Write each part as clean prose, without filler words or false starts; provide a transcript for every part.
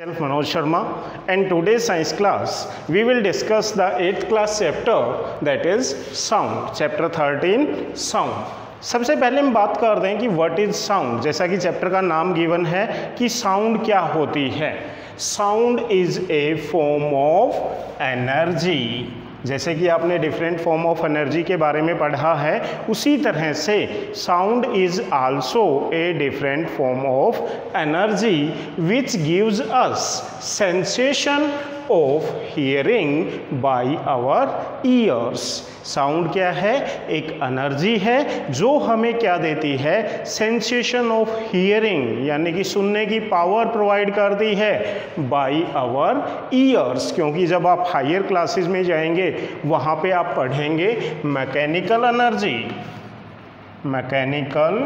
Myself Manoj Sharma, and today's science class we will discuss the 8th class chapter, that is sound, chapter 13 sound. सबसे पहले हम बात कर दें कि व्हाट इज साउंड। जैसा कि चैप्टर का नाम गिवन है कि साउंड क्या होती है। Sound is a form of energy. जैसे कि आपने डिफरेंट फॉर्म ऑफ एनर्जी के बारे में पढ़ा है, उसी तरह से sound is also a different form of energy which gives us sensation of hearing by our ears. Sound क्या है? एक एनर्जी है जो हमें क्या देती है? सेंसेशन ऑफ हियरिंग, यानी कि सुनने की पावर प्रोवाइड करती है बाय आवर ईयर्स। क्योंकि जब आप हायर क्लासेस में जाएंगे वहाँ पे आप पढ़ेंगे mechanical energy. Mechanical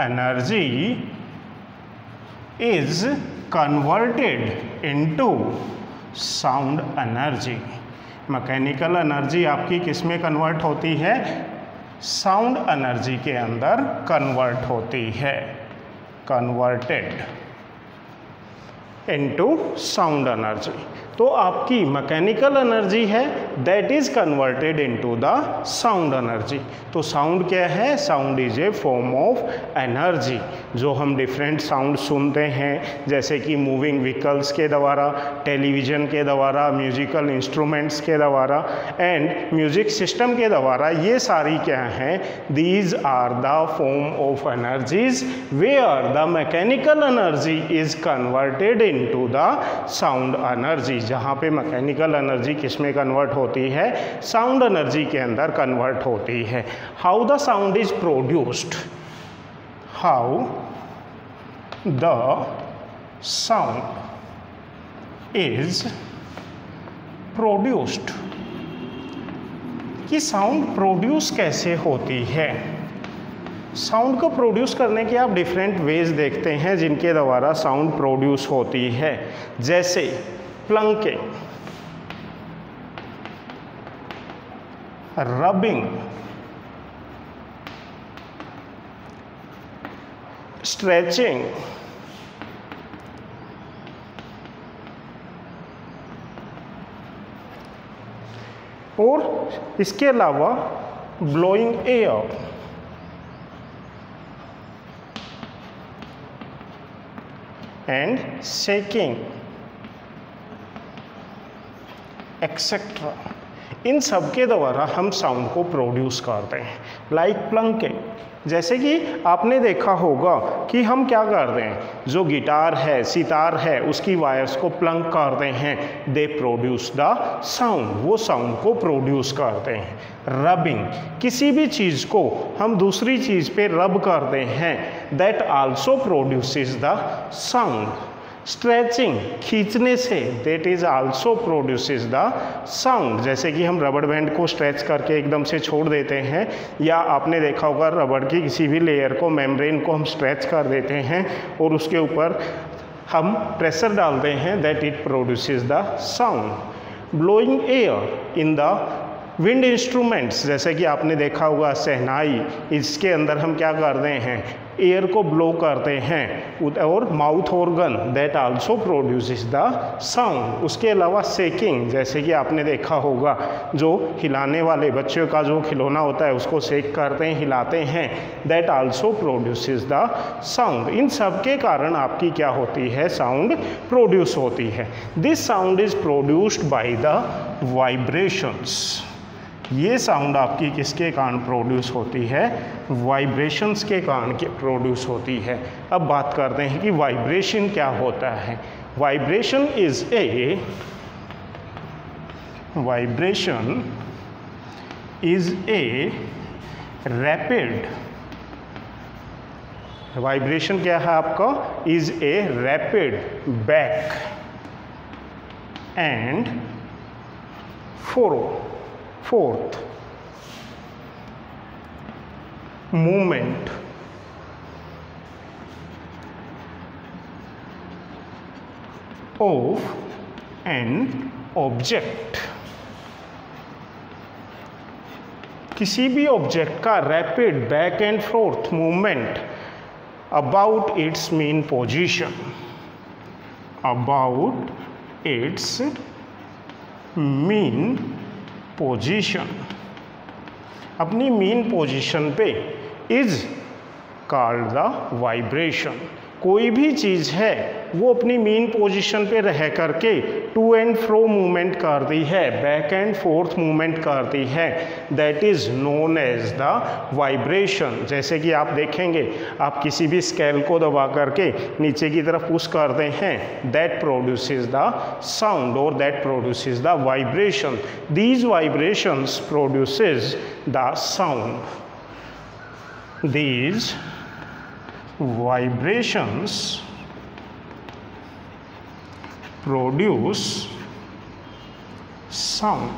energy is converted into sound energy. Mechanical energy आपकी किस में कन्वर्ट होती है? साउंड एनर्जी के अंदर कन्वर्ट होती है, कन्वर्टेड इनटू साउंड एनर्जी। तो आपकी मैकेनिकल एनर्जी है that is converted into the sound energy. तो साउंड क्या है? Sound is a form of energy जो हम डिफरेंट साउंड सुनते हैं, जैसे कि मूविंग व्हीकल्स के द्वारा, टेलीविज़न के द्वारा, म्यूजिकल इंस्ट्रूमेंट्स के द्वारा एंड म्यूजिक सिस्टम के द्वारा। ये सारी क्या हैं? These are the form of energies where the mechanical energy is converted into the sound energy. जहाँ पे मैकेनिकल एनर्जी किस में कन्वर्ट होती है? साउंड एनर्जी के अंदर कन्वर्ट होती है। How the sound is produced? How the sound is produced, कि साउंड प्रोड्यूस कैसे होती है। साउंड को प्रोड्यूस करने के आप डिफरेंट वेज देखते हैं जिनके द्वारा साउंड प्रोड्यूस होती है, जैसे प्लंकिंग, रबिंग, स्ट्रेचिंग, और इसके अलावा blowing air, and shaking etcetera. इन सब के द्वारा हम साउंड को प्रोड्यूस करते हैं। लाइक प्लंकिंग, जैसे कि आपने देखा होगा कि हम क्या करते हैं, जो गिटार है, सितार है, उसकी वायर्स को प्लंक करते हैं, दे प्रोड्यूस द साउंड, वो साउंड को प्रोड्यूस करते हैं। रबिंग, किसी भी चीज़ को हम दूसरी चीज़ पे रब करते हैं, that also produces the sound. Stretching, खींचने से, that is also produces the sound. जैसे कि हम रबड़ बैंड को स्ट्रेच करके एकदम से छोड़ देते हैं, या आपने देखा होगा रबड़ की किसी भी लेयर को, मेम्ब्रेन को हम स्ट्रेच कर देते हैं और उसके ऊपर हम प्रेशर डालते हैं, that it produces the sound. Blowing air in the wind instruments, जैसे कि आपने देखा होगा शहनाई, इसके अंदर हम क्या करते हैं? एयर को ब्लो करते हैं। और mouth organ, that also produces the sound. उसके अलावा शेकिंग, जैसे कि आपने देखा होगा जो हिलाने वाले बच्चों का जो खिलौना होता है उसको शेक करते हैं, हिलाते हैं, that also produces the sound. इन सब के कारण आपकी क्या होती है? साउंड प्रोड्यूस होती है। This sound is produced by the vibrations. ये साउंड आपकी किसके कारण प्रोड्यूस होती है? वाइब्रेशंस के कारण प्रोड्यूस होती है। अब बात करते हैं कि वाइब्रेशन क्या होता है। Vibration is a rapid, vibration क्या है आपका? Is a rapid back and fourth movement of an object। किसी भी ऑब्जेक्ट का rapid back and fourth movement about it's main position. About it's mean position, अपनी मीन पोजीशन पे is called the vibration. कोई भी चीज़ है वो अपनी मीन पोजीशन पे रह करके टू एंड फ्रो मूवमेंट करती है, बैक एंड फोर्थ मूवमेंट करती है, that is known as the vibration. जैसे कि आप देखेंगे, आप किसी भी स्केल को दबा करके नीचे की तरफ पुश करते हैं, दैट प्रोड्यूसेस द साउंड और that produces the vibration. These vibrations produces the sound. These vibrations produce sound।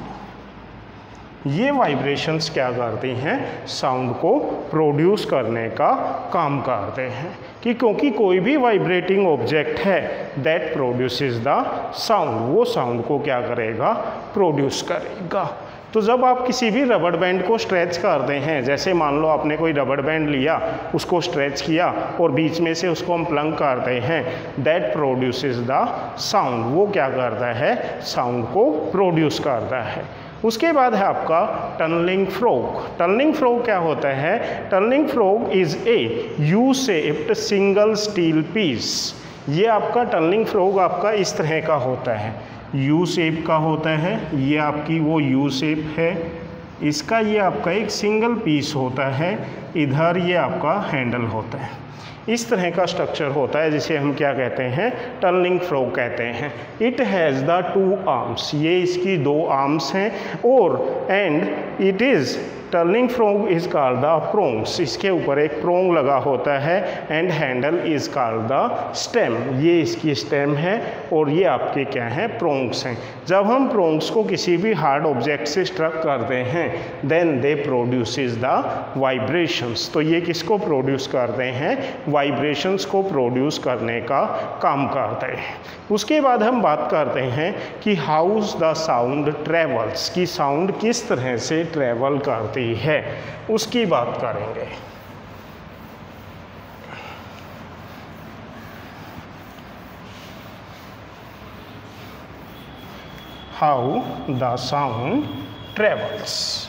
ये वाइब्रेशंस क्या करती हैं? साउंड को प्रोड्यूस करने का काम करते हैं। कि क्योंकि कोई भी वाइब्रेटिंग ऑब्जेक्ट है दैट प्रोड्यूसेस द साउंड, वो साउंड को क्या करेगा? प्रोड्यूस करेगा। तो जब आप किसी भी रबड़ बैंड को स्ट्रेच करते हैं, जैसे मान लो आपने कोई रबड़ बैंड लिया, उसको स्ट्रेच किया और बीच में से उसको हम प्लंग करते हैं, दैट प्रोड्यूसेस द साउंड। वो क्या करता है? साउंड को प्रोड्यूस करता है। उसके बाद है आपका टनलिंग फ्रॉग। टनलिंग फ्रॉग क्या होता है? Tunneling frog is a U shaped single steel piece. ये आपका टनलिंग फ्रॉग आपका इस तरह का होता है, यू शेप का होता है। ये आपकी वो यू शेप है, इसका ये आपका एक सिंगल पीस होता है, इधर ये आपका हैंडल होता है। इस तरह का स्ट्रक्चर होता है जिसे हम क्या कहते हैं? टनलिंग फ्रॉग कहते हैं। इट हैज़ द 2 आर्म्स, ये इसकी 2 आर्म्स हैं, और and it is turning frog is called the prongs. इसके ऊपर एक प्रोंग लगा होता है, and handle is called the stem. ये इसकी स्टेम है और ये आपके क्या हैं? प्रोंग्स हैं। जब हम प्रोंग्स को किसी भी हार्ड ऑब्जेक्ट से स्ट्रक करते हैं, then they produces the vibrations. तो ये किसको प्रोड्यूस करते हैं? वाइब्रेशंस को प्रोड्यूस करने का काम करते हैं। उसके बाद हम बात करते हैं कि हाउस द साउंड ट्रेवल्स, कि साउंड किस तरह से ट्रेवल करती है, उसकी बात करेंगे। How the sound travels.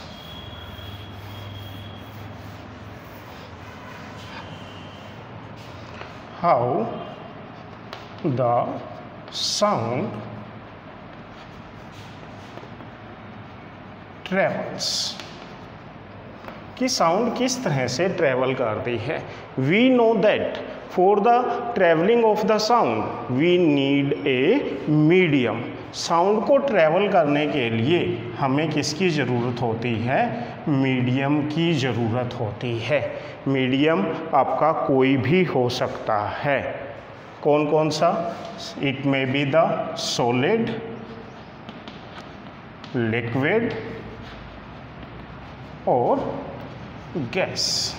How the sound travels, कि साउंड किस तरह से ट्रेवल करती है। We know that for the travelling of the sound we need a medium. Sound को ट्रेवल करने के लिए हमें किसकी ज़रूरत होती है? मीडियम की ज़रूरत होती है। मीडियम आपका कोई भी हो सकता है। कौन कौन सा? It may be the solid, liquid और गैस।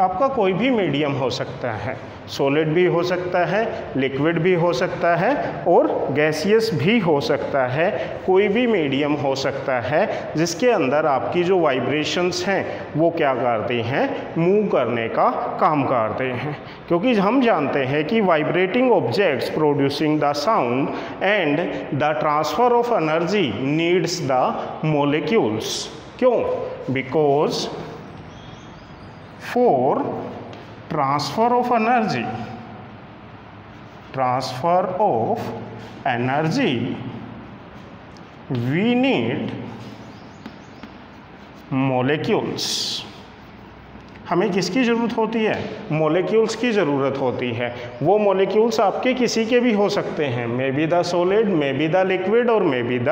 आपका कोई भी मीडियम हो सकता है, सॉलिड भी हो सकता है, लिक्विड भी हो सकता है और गैसियस भी हो सकता है। कोई भी मीडियम हो सकता है जिसके अंदर आपकी जो वाइब्रेशंस हैं वो क्या करती हैं? मूव करने का काम करते हैं। क्योंकि हम जानते हैं कि vibrating objects producing the sound and the transfer of energy needs the molecules. क्यों? Because for transfer of energy we need molecules। हमें किसकी ज़रूरत होती है? मोलिक्यूल्स की ज़रूरत होती है। वो मोलिक्यूल्स आपके किसी के भी हो सकते हैं, मे be the solid, may be the liquid और मे बी द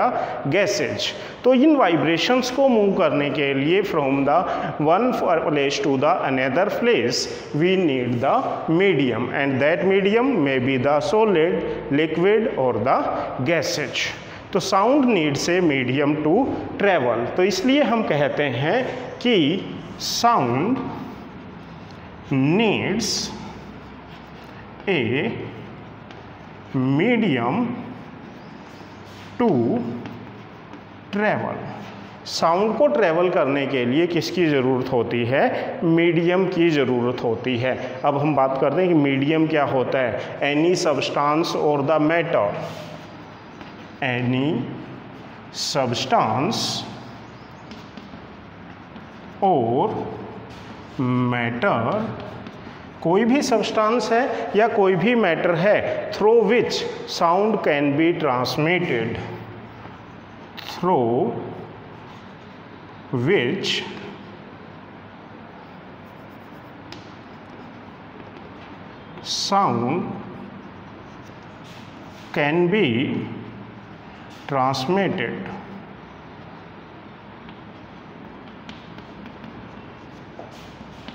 गैसेज। तो इन वाइब्रेशंस को मूव करने के लिए from the one place to the another place we need the medium, and that medium may be the solid, liquid और the gases. तो sound needs a medium to travel. तो इसलिए हम कहते हैं कि sound needs a medium to travel। Sound को travel करने के लिए किसकी ज़रूरत होती है? मीडियम की ज़रूरत होती है। अब हम बात करते हैं कि मीडियम क्या होता है। एनी सब्सटेंस और द मैटर, एनी सब्सटेंस और मैटर, कोई भी सब्सटेंस है या कोई भी मैटर है through which sound can be transmitted, through which sound can be transmitted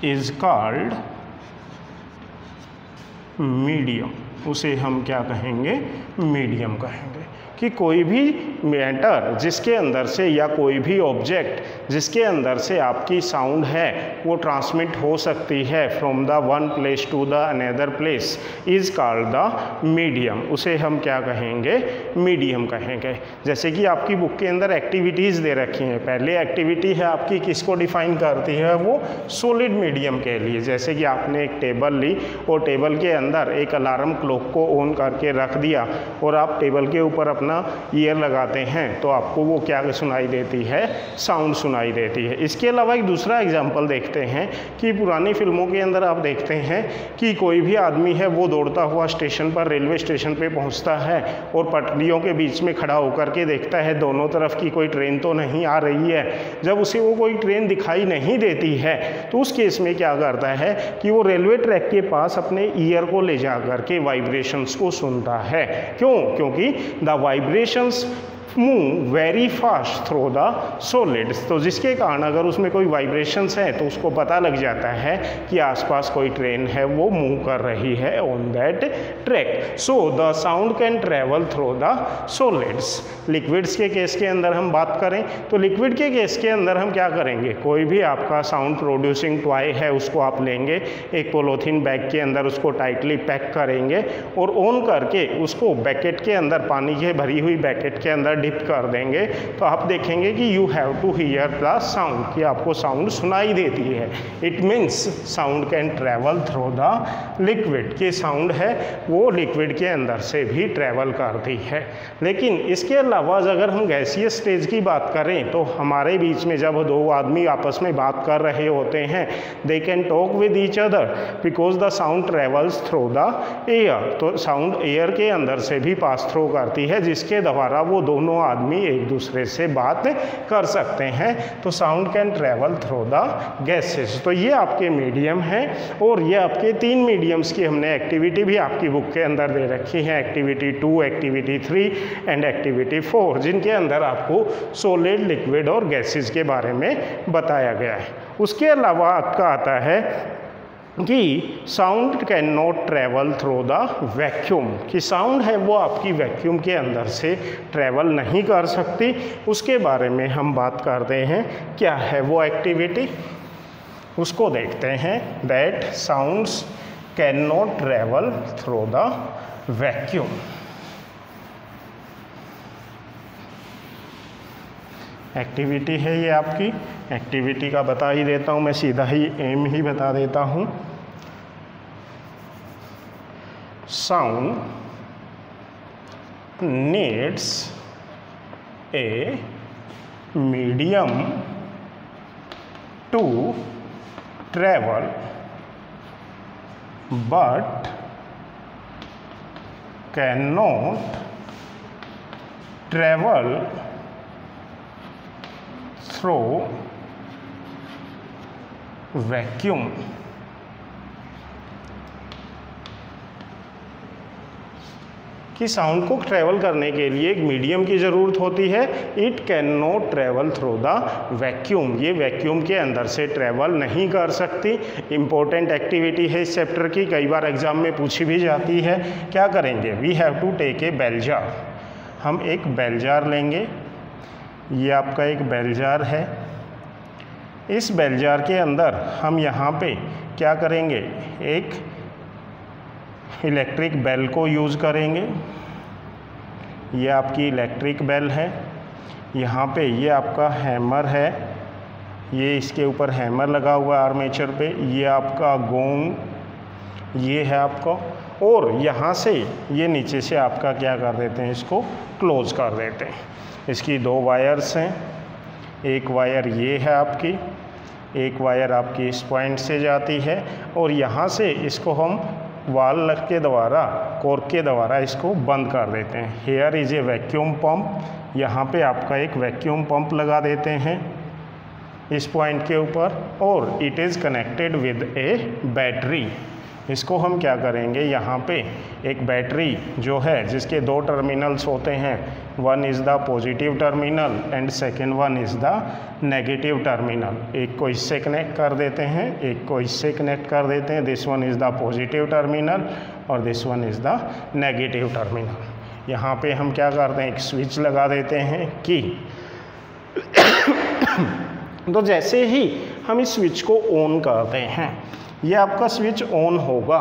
is called medium। उसे हम क्या कहेंगे? मीडियम कहेंगे। कि कोई भी मैटर जिसके अंदर से या कोई भी ऑब्जेक्ट जिसके अंदर से आपकी साउंड है वो ट्रांसमिट हो सकती है from the one place to the another place is called the medium. उसे हम क्या कहेंगे? मीडियम कहेंगे। जैसे कि आपकी बुक के अंदर एक्टिविटीज़ दे रखी हैं। पहले एक्टिविटी है आपकी, किसको डिफाइन करती है? वो सॉलिड मीडियम के लिए। जैसे कि आपने एक टेबल ली और टेबल के अंदर एक अलार्म क्लॉक को ऑन करके रख दिया और आप टेबल के ऊपर अपना ईयर लगाते हैं तो आपको वो क्या सुनाई देती है? साउंड सुनाई देती है। इसके अलावा एक दूसरा एग्जांपल देखते हैं कि पुरानी फिल्मों के अंदर आप देखते हैं कि कोई भी आदमी है वो दौड़ता हुआ स्टेशन पर, रेलवे स्टेशन पे पहुंचता है और पटरियों के बीच में खड़ा होकर के देखता है दोनों तरफ की कोई ट्रेन तो नहीं आ रही है। जब उसे वो कोई ट्रेन दिखाई नहीं देती है तो उस केस में क्या करता है कि वो रेलवे ट्रैक के पास अपने ईयर को ले जा करके वाइब्रेशंस को सुनता है। क्यों? क्योंकि the vibrations move very fast through the solids. तो जिसके कारण अगर उसमें कोई वाइब्रेशंस है तो उसको पता लग जाता है कि आसपास कोई ट्रेन है वो मूव कर रही है on that track. So the sound can travel through the solids. Liquids के केस के अंदर हम बात करें तो लिक्विड के केस के अंदर हम क्या करेंगे? कोई भी आपका साउंड प्रोड्यूसिंग टॉय है उसको आप लेंगे, एक पॉलीथीन बैग के अंदर उसको टाइटली पैक करेंगे और ऑन करके उसको बैकेट के अंदर, पानी के भरी हुई बैकेट के अंदर डिप कर देंगे तो आप देखेंगे कि you have to hear the sound, कि आपको साउंड सुनाई देती है। It means sound can travel through the liquid, कि साउंड है वो लिक्विड के अंदर से भी ट्रैवल करती है। लेकिन इसके अलावा अगर हम गैसीय स्टेज की बात करें तो हमारे बीच में जब दो आदमी आपस में बात कर रहे होते हैं they can talk with each other because the sound travels through the air. तो साउंड एयर के अंदर से भी पास थ्रू करती है जिसके द्वारा वो दोनों आदमी एक दूसरे से बात कर सकते हैं। तो sound can travel through the gases. तो ये आपके मीडियम हैं और ये आपके 3 मीडियम्स की हमने एक्टिविटी भी आपकी बुक के अंदर दे रखी है, एक्टिविटी 2, एक्टिविटी 3 एंड एक्टिविटी 4, जिनके अंदर आपको सॉलिड, लिक्विड और गैसेस के बारे में बताया गया है। उसके अलावा आपका आता है कि sound can not travel through the vacuum, कि साउंड है वो आपकी वैक्यूम के अंदर से ट्रैवल नहीं कर सकती। उसके बारे में हम बात करते हैं। क्या है वो एक्टिविटी? उसको देखते हैं। That sounds can not travel through the vacuum. Activity है ये आपकी। एक्टिविटी का बता ही देता हूँ मैं, सीधा ही एम ही बता देता हूँ। Sound needs a medium to travel but can not travel through vacuum. कि साउंड को ट्रैवल करने के लिए एक मीडियम की ज़रूरत होती है। It can not travel through the vacuum, ये वैक्यूम के अंदर से ट्रैवल नहीं कर सकती। इम्पोर्टेंट एक्टिविटी है इस चैप्टर की, कई बार एग्जाम में पूछी भी जाती है। क्या करेंगे? We have to take a bell jar. हम एक बेल जार लेंगे। ये आपका एक बेल जार है। इस बेल जार के अंदर हम यहाँ पे क्या करेंगे? एक इलेक्ट्रिक बेल को यूज़ करेंगे। ये आपकी इलेक्ट्रिक बेल है। यहाँ पे ये आपका हैमर है, ये इसके ऊपर हैमर लगा हुआ है आर्मेचर पे, ये आपका गोंग, ये है आपका, और यहाँ से ये नीचे से आपका क्या कर देते हैं, इसको क्लोज कर देते हैं। इसकी 2 वायर्स हैं, एक वायर ये है आपकी, एक वायर आपकी इस पॉइंट से जाती है, और यहाँ से इसको हम वाल लग के द्वारा, कॉर्क के द्वारा इसको बंद कर देते हैं। Here is a vacuum pump, यहाँ पे आपका एक वैक्यूम पंप लगा देते हैं इस पॉइंट के ऊपर, और it is connected with A battery. इसको हम क्या करेंगे, यहाँ पे एक बैटरी जो है जिसके 2 टर्मिनल्स होते हैं, one is the positive terminal and second one is the negative terminal. एक को इससे कनेक्ट कर देते हैं, एक को इससे कनेक्ट कर देते हैं। This one is the positive terminal और this one is the negative terminal. यहाँ पे हम क्या करते हैं, एक स्विच लगा देते हैं की तो जैसे ही हम इस स्विच को ऑन करते हैं, ये आपका स्विच ऑन होगा,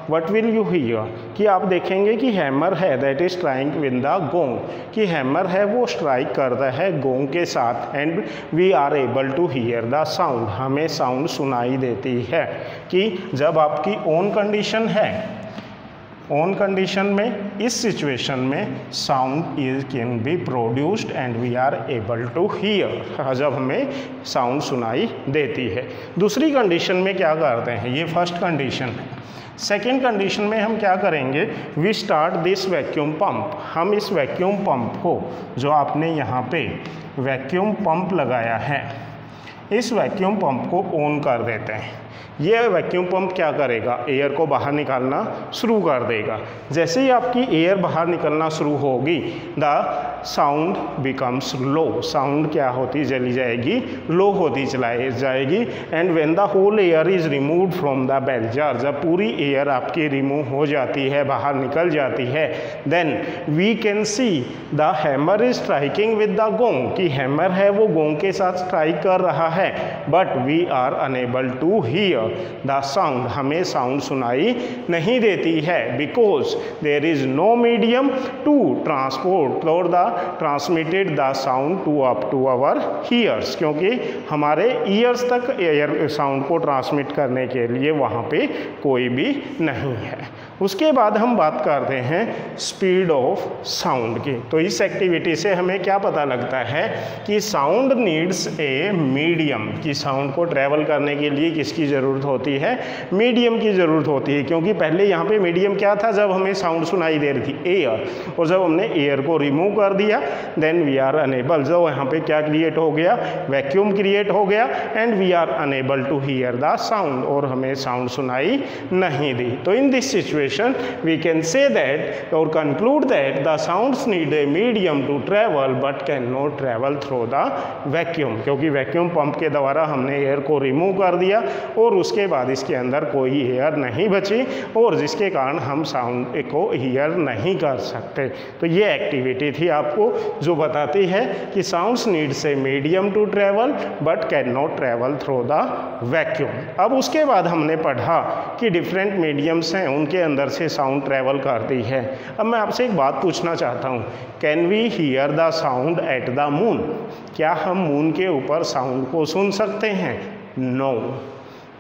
व्हाट विल यू हियर, कि आप देखेंगे कि हैमर है that is strike with the gong, कि हैमर है वो स्ट्राइक करता है गोंग के साथ, and we are able to hear the sound, हमें साउंड सुनाई देती है। कि जब आपकी ऑन कंडीशन है, ऑन कंडीशन में, इस सिचुएशन में sound is can be produced and we are able to hear, जब हमें साउंड सुनाई देती है। दूसरी कंडीशन में क्या करते हैं, ये फर्स्ट कंडीशन है। सेकेंड कंडीशन में हम क्या करेंगे, we start this vacuum pump, हम इस वैक्यूम पंप को, जो आपने यहाँ पे वैक्यूम पंप लगाया है, इस वैक्यूम पंप को ऑन कर देते हैं। ये वैक्यूम पंप क्या करेगा, एयर को बाहर निकालना शुरू कर देगा। जैसे ही आपकी एयर बाहर निकलना शुरू होगी, the sound becomes low, sound क्या होती चली जाएगी, लो होती चलाई जाएगी। And when the whole air is removed from the bell jar, जब पूरी एयर आपकी रिमूव हो जाती है, बाहर निकल जाती है, then we can see the hammer is striking with the gong, कि हैमर है वो गोंग के साथ स्ट्राइक कर रहा है, but we are unable to hear the sound, हमें साउंड सुनाई नहीं देती है, because there is no medium to transport और the transmitted the sound to up to our ears, क्योंकि हमारे ईयर्स तक एयर साउंड को ट्रांसमिट करने के लिए वहाँ पे कोई भी नहीं है। उसके बाद हम बात करते हैं स्पीड ऑफ साउंड की। तो इस एक्टिविटी से हमें क्या पता लगता है कि साउंड नीड्स ए मीडियम, कि साउंड को ट्रैवल करने के लिए किसकी ज़रूरत होती है, मीडियम की ज़रूरत होती है। क्योंकि पहले यहाँ पे मीडियम क्या था, जब हमें साउंड सुनाई दे रही थी, एयर, और जब हमने एयर को रिमूव कर दिया, देन वी आर अनेबल, जो यहाँ पे क्या क्रिएट हो गया, वैक्यूम क्रिएट हो गया, and we are unable to hear the sound, और हमें साउंड सुनाई नहीं दी। तो in this situation we can say that or conclude that the sounds need a medium to travel but cannot travel through the vacuum, क्योंकि vacuum pump के द्वारा हमने एयर को रिमूव कर दिया और उसके बाद इसके अंदर कोई एयर नहीं बची, और जिसके कारण हम साउंड को हियर नहीं कर सकते। तो ये एक्टिविटी थी आपको जो बताती है कि sounds needs a medium to travel but can not travel through the vacuum. अब उसके बाद हमने पढ़ा कि डिफरेंट मीडियम्स हैं, उनके अंदर से साउंड ट्रैवल करती है। अब मैं आपसे एक बात पूछना चाहता हूँ, can we hear the sound at the moon, क्या हम मून के ऊपर साउंड को सुन सकते हैं? नो,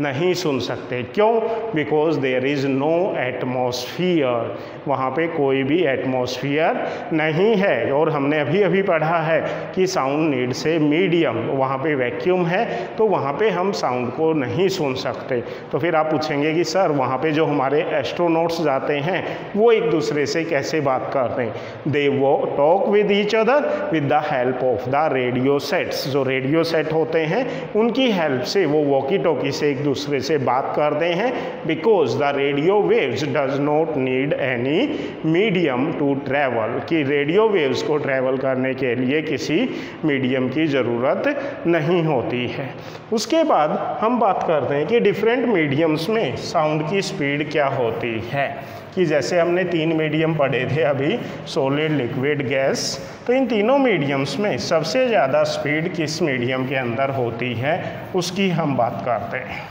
नहीं सुन सकते। क्यों? Because there is no atmosphere, वहाँ पे कोई भी एटमॉस्फियर नहीं है। और हमने अभी अभी पढ़ा है कि साउंड नीड से मीडियम, वहाँ पे वैक्यूम है, तो वहाँ पे हम साउंड को नहीं सुन सकते। तो फिर आप पूछेंगे कि सर वहाँ पे जो हमारे एस्ट्रोनॉट्स जाते हैं वो एक दूसरे से कैसे बात करते हैं? दे वो talk with each other with the help of the radio sets, जो रेडियो सेट होते हैं उनकी हेल्प से वो वॉकी टॉकी से एक दूसरे से बात करते हैं, because the radio waves does not need any medium to travel, कि रेडियो वेव्स को ट्रैवल करने के लिए किसी मीडियम की ज़रूरत नहीं होती है। उसके बाद हम बात करते हैं कि डिफरेंट मीडियम्स में साउंड की स्पीड क्या होती है। कि जैसे हमने 3 मीडियम पढ़े थे अभी, सॉलिड, लिक्विड, गैस, तो इन तीनों मीडियम्स में सबसे ज़्यादा स्पीड किस मीडियम के अंदर होती है उसकी हम बात करते हैं।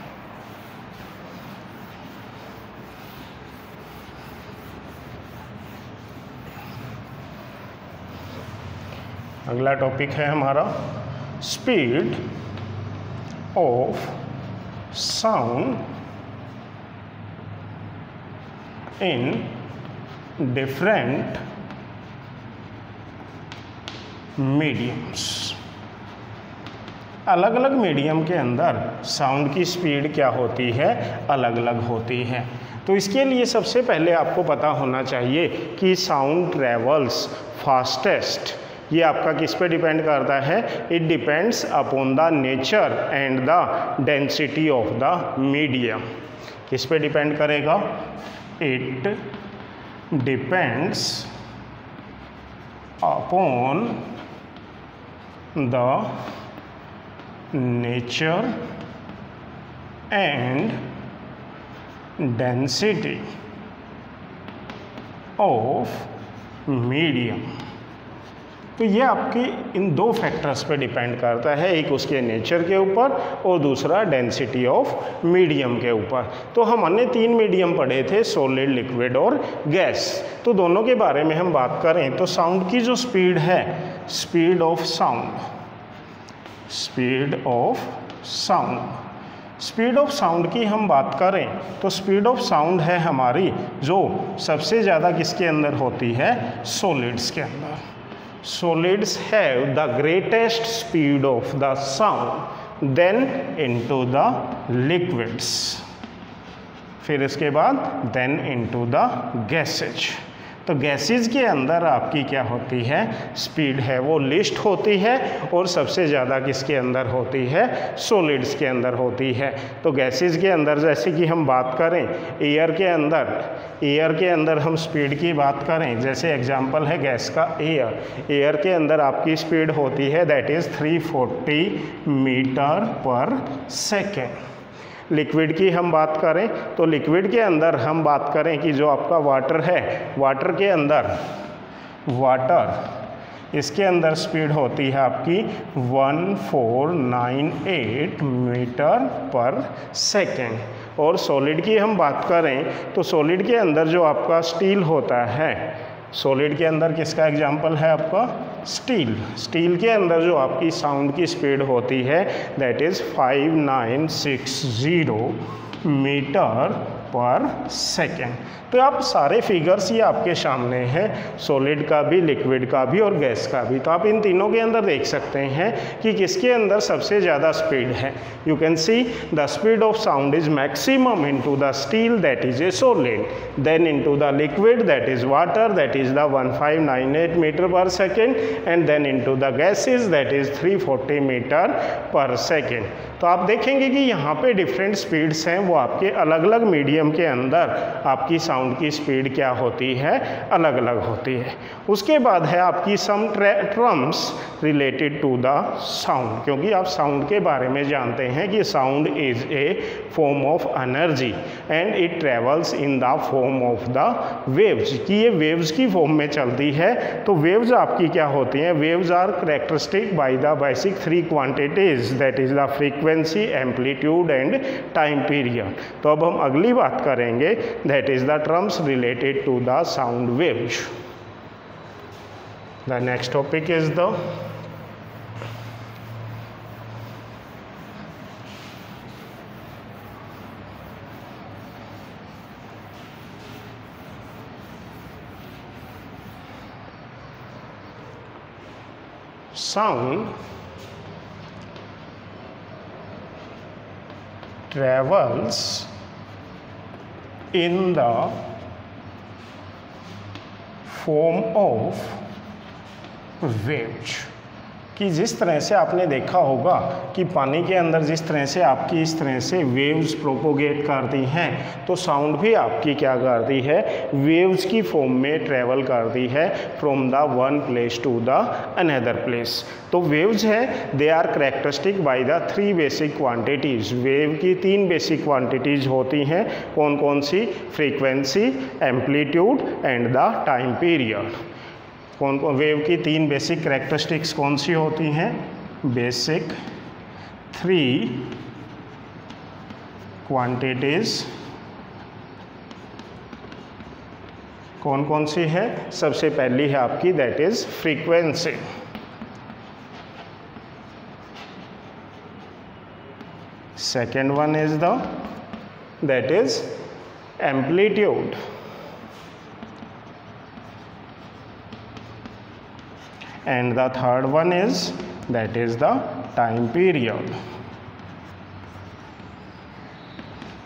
अगला टॉपिक है हमारा speed of sound in different mediums. अलग अलग मीडियम के अंदर साउंड की स्पीड क्या होती है, अलग अलग होती है। तो इसके लिए सबसे पहले आपको पता होना चाहिए कि साउंड ट्रेवल्स फास्टेस्ट, ये आपका किस पे डिपेंड करता है, it depends upon the nature and the density of the medium. किस पे डिपेंड करेगा, it depends upon the nature and density of medium. तो ये आपके इन दो फैक्टर्स पे डिपेंड करता है, एक उसके नेचर के ऊपर और दूसरा डेंसिटी ऑफ मीडियम के ऊपर। तो हम अन्य 3 मीडियम पढ़े थे, सॉलिड, लिक्विड और गैस। तो दोनों के बारे में हम बात करें तो साउंड की जो स्पीड है, speed of sound, speed of sound, speed of sound की हम बात करें तो स्पीड ऑफ साउंड है हमारी जो सबसे ज़्यादा किसके अंदर होती है, सॉलिड्स के अंदर। Solids have the greatest speed of the sound then into the liquids, फिर इसके बाद देन इनटू द गैसेज। तो गैसेज के अंदर आपकी क्या होती है, स्पीड है वो लिस्ट होती है और सबसे ज़्यादा किसके अंदर होती है, सॉलिड्स के अंदर होती है। तो गैसेज के अंदर जैसे कि हम बात करें एयर के अंदर हम स्पीड की बात करें, जैसे एग्जांपल है गैस का एयर के अंदर आपकी स्पीड होती है that is 340 metre per second. Liquid की हम बात करें तो लिक्विड के अंदर हम बात करें कि जो आपका वाटर है, वाटर के अंदर इसके अंदर स्पीड होती है आपकी 1498 मीटर पर सेकेंड। और सॉलिड की हम बात करें तो सॉलिड के अंदर जो आपका स्टील होता है, सॉलिड के अंदर किसका एग्जाम्पल है आपका, स्टील के अंदर जो आपकी साउंड की स्पीड होती है that is 5960 metre per second. तो आप सारे फिगर्स ये आपके सामने हैं, सॉलिड का भी, लिक्विड का भी और गैस का भी। तो आप इन तीनों के अंदर देख सकते हैं कि किसके अंदर सबसे ज़्यादा स्पीड है। You can see the speed of sound is maximum into the steel that is a solid, then into the liquid that is water that is the 1598 metre per second, and then into the gases that is 340 metre per second. तो आप देखेंगे कि यहाँ पे different speeds हैं, वो आपके अलग अलग मीडियम के अंदर आपकी साउंड की स्पीड क्या होती है, अलग अलग होती है। उसके बाद है आपकी some terms related to the sound, क्योंकि आप साउंड के बारे में जानते हैं कि sound is a form of energy and it travels in the form of the waves, कि ये वेव्स की फॉर्म में चलती है। तो वेव्स आपकी क्या होती हैं, waves are characteristic by the basic 3 quantities that is the frequency, amplitude and time period. तो अब हम अगली बात करेंगे that is the terms related to the sound waves. The next topic is the sound travels in the form of waves, कि जिस तरह से आपने देखा होगा कि पानी के अंदर जिस तरह से आपकी इस तरह से वेव्स प्रोपोगेट करती हैं, तो साउंड भी आपकी क्या करती है, वेव्स की फॉर्म में ट्रेवल करती है from the one place to the another place. तो वेव्स हैं they are characteristic by the 3 basic quantities. Wave की 3 बेसिक क्वांटिटीज़ होती हैं, कौन कौन सी, frequency, amplitude and the time period. कौन कौन वेव की 3 बेसिक कैरेक्टरिस्टिक्स कौन सी होती हैं, बेसिक 3 क्वांटिटीज़ कौन कौन सी है, सबसे पहली है आपकी that is frequency. second one is the that is amplitude, and the third one is that is the time period।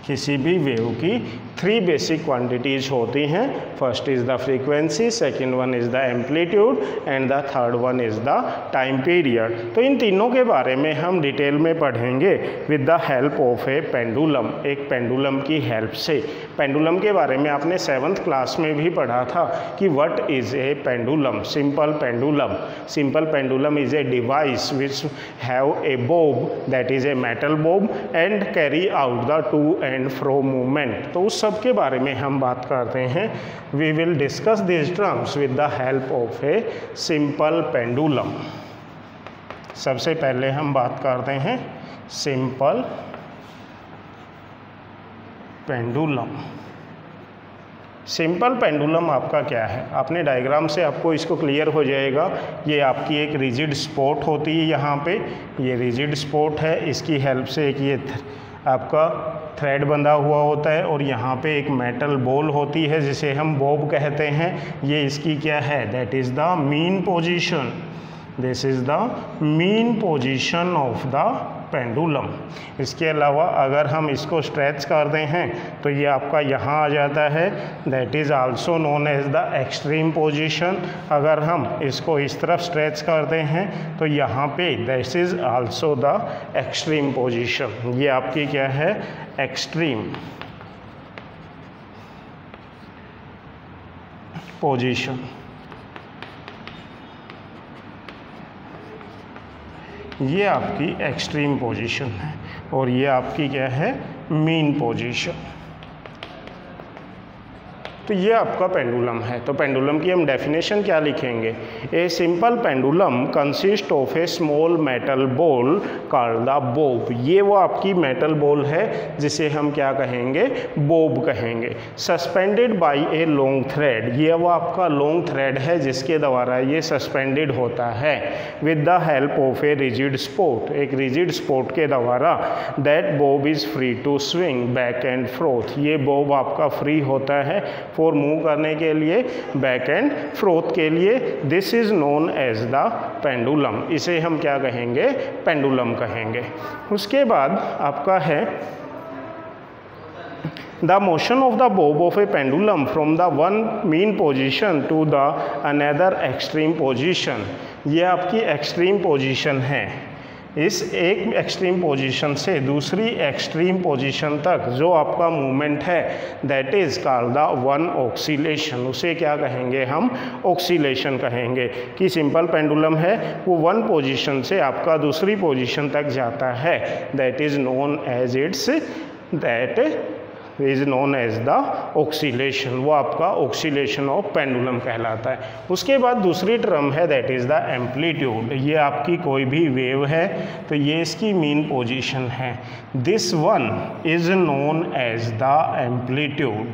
किसी भी वेव की 3 बेसिक क्वांटिटीज़ होती हैं। First is the frequency, second one is the amplitude and the third one is the time period. तो इन तीनों के बारे में हम डिटेल में पढ़ेंगे with the help of a pendulum, एक पेंडुलम की हेल्प से। पेंडुलम के बारे में आपने 7th क्लास में भी पढ़ा था कि what is a pendulum. Simple pendulum, simple pendulum is a device which have a Bob that is a metal Bob and carry out the two and fro movement. तो उस सब के बारे में हम बात करते हैं। We will discuss this terms with the help of a simple pendulum. सबसे पहले हम बात करते हैं सिंपल पेंडुलम। सिंपल पेंडुलम आपका क्या है, आपने डायग्राम से आपको इसको क्लियर हो जाएगा। ये आपकी एक रिजिड स्पॉट होती है, यहाँ पे ये रिजिड स्पॉट है, इसकी हेल्प से एक ये आपका थ्रेड बंधा हुआ होता है और यहाँ पे एक मेटल बॉल होती है जिसे हम बॉब कहते हैं। ये इसकी क्या है, that is the mean position, this is the mean position of the pendulum. इसके अलावा अगर हम इसको स्ट्रेच करते हैं तो ये आपका यहाँ आ जाता है, that is also known as the extreme position. अगर हम इसको इस तरफ स्ट्रेच करते हैं तो यहाँ पे this is also the extreme position. ये आपकी क्या है, एक्सट्रीम पोजीशन। ये आपकी एक्सट्रीम पोजीशन है और ये आपकी क्या है, मीन पोजीशन। तो ये आपका पेंडुलम है। तो पेंडुलम की हम डेफिनेशन क्या लिखेंगे, ए simple pendulum consist of A small metal ball called the Bob. ये वो आपकी मेटल बॉल है जिसे हम क्या कहेंगे, बोब कहेंगे। Suspended bye a long thread, ये वो आपका लॉन्ग थ्रेड है जिसके द्वारा ये सस्पेंडेड होता है with the help of a rigid support, एक रिजिड स्पोर्ट के द्वारा। That bob is free to swing back and forth, ये बोब आपका फ्री होता है फॉर मूव करने के लिए, बैक एंड फ्रोथ के लिए। This is known as the pendulum, इसे हम क्या कहेंगे, पेंडुलम कहेंगे। उसके बाद आपका है the motion of the bob of a pendulum from the one mean position to the another extreme position. ये आपकी एक्सट्रीम पोजिशन है, इस एक एक्सट्रीम पोजीशन से दूसरी एक्सट्रीम पोजीशन तक जो आपका मूवमेंट है that is called the one oscillation. उसे क्या कहेंगे हम, ऑक्सीलेशन कहेंगे। कि सिंपल पेंडुलम है वो वन पोजीशन से आपका दूसरी पोजीशन तक जाता है, that is known as its that is known as the oscillation. वो आपका ऑक्सीलेशन ऑफ पेंडुलम कहलाता है। उसके बाद दूसरी टर्म है दैट इज़ द एम्पलीट्यूड। ये आपकी कोई भी वेव है तो ये इसकी मीन पोजीशन है। This one is known as the amplitude,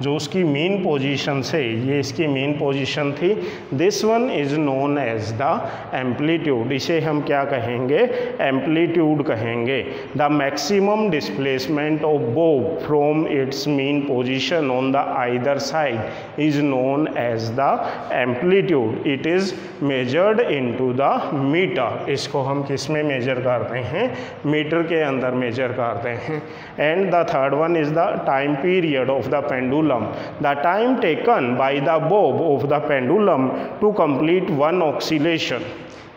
जो उसकी मीन पोजीशन से, ये इसकी मीन पोजीशन थी, this one is known as the amplitude. इसे हम क्या कहेंगे, एम्पलीट्यूड कहेंगे। The maximum displacement of bob from its mean position on the either side is known as the amplitude. It is measured into the metre. इसको हम किस में major करते हैं, मीटर के अंदर मेजर करते हैं। And the third one is the time period of the pendulum, the time taken by the bob of the pendulum to complete one oscillation।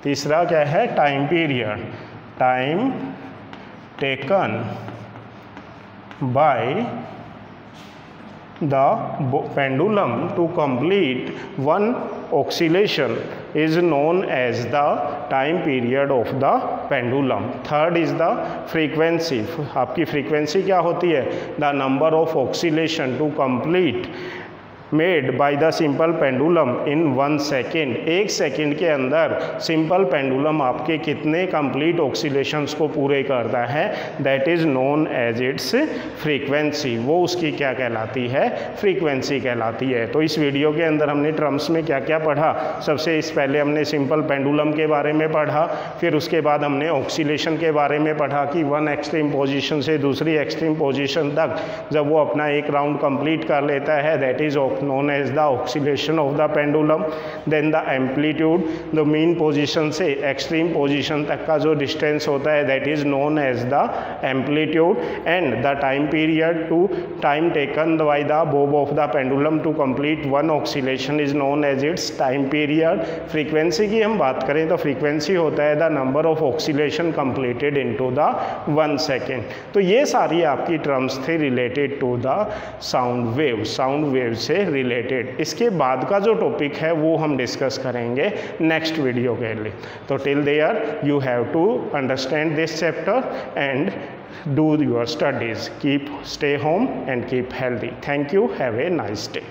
तीसरा क्या है, time period, time taken by the pendulum to complete one oscillation is known as the time period of the pendulum। Third is the frequency. आपकी frequency क्या होती है, the number of oscillation to complete made by the simple pendulum in 1 second, 1 second के अंदर simple pendulum आपके कितने complete ऑक्सीलेशंस को पूरे करता है, that is known as its frequency. वो उसकी क्या कहलाती है, फ्रीक्वेंसी कहलाती है। तो इस वीडियो के अंदर हमने टर्म्स में क्या क्या पढ़ा, सबसे इस पहले हमने सिंपल पेंडुलम के बारे में पढ़ा, फिर उसके बाद हमने ऑक्सीलेशन के बारे में पढ़ा कि वन एक्सट्रीम पोजीशन से दूसरी एक्सट्रीम पोजीशन तक जब वो अपना एक राउंड कंप्लीट कर लेता है, that is known as the oscillation of the pendulum. Then the amplitude, the mean position से एक्सट्रीम पोजीशन तक का जो डिस्टेंस होता है, that is known as the amplitude. And the time period to time taken by the bob of the pendulum to complete one oscillation is known as its time period. Frequency की हम बात करें तो frequency होता है the number of oscillation completed into the 1 second. तो ये सारी आपकी टर्म्स थे related to the sound wave, sound wave से रिलेटेड। इसके बाद का जो टॉपिक है वो हम डिस्कस करेंगे नेक्स्ट वीडियो के लिए। तो till there you have to understand this chapter and do your studies. Stay home and keep healthy. Thank you. Have a nice day.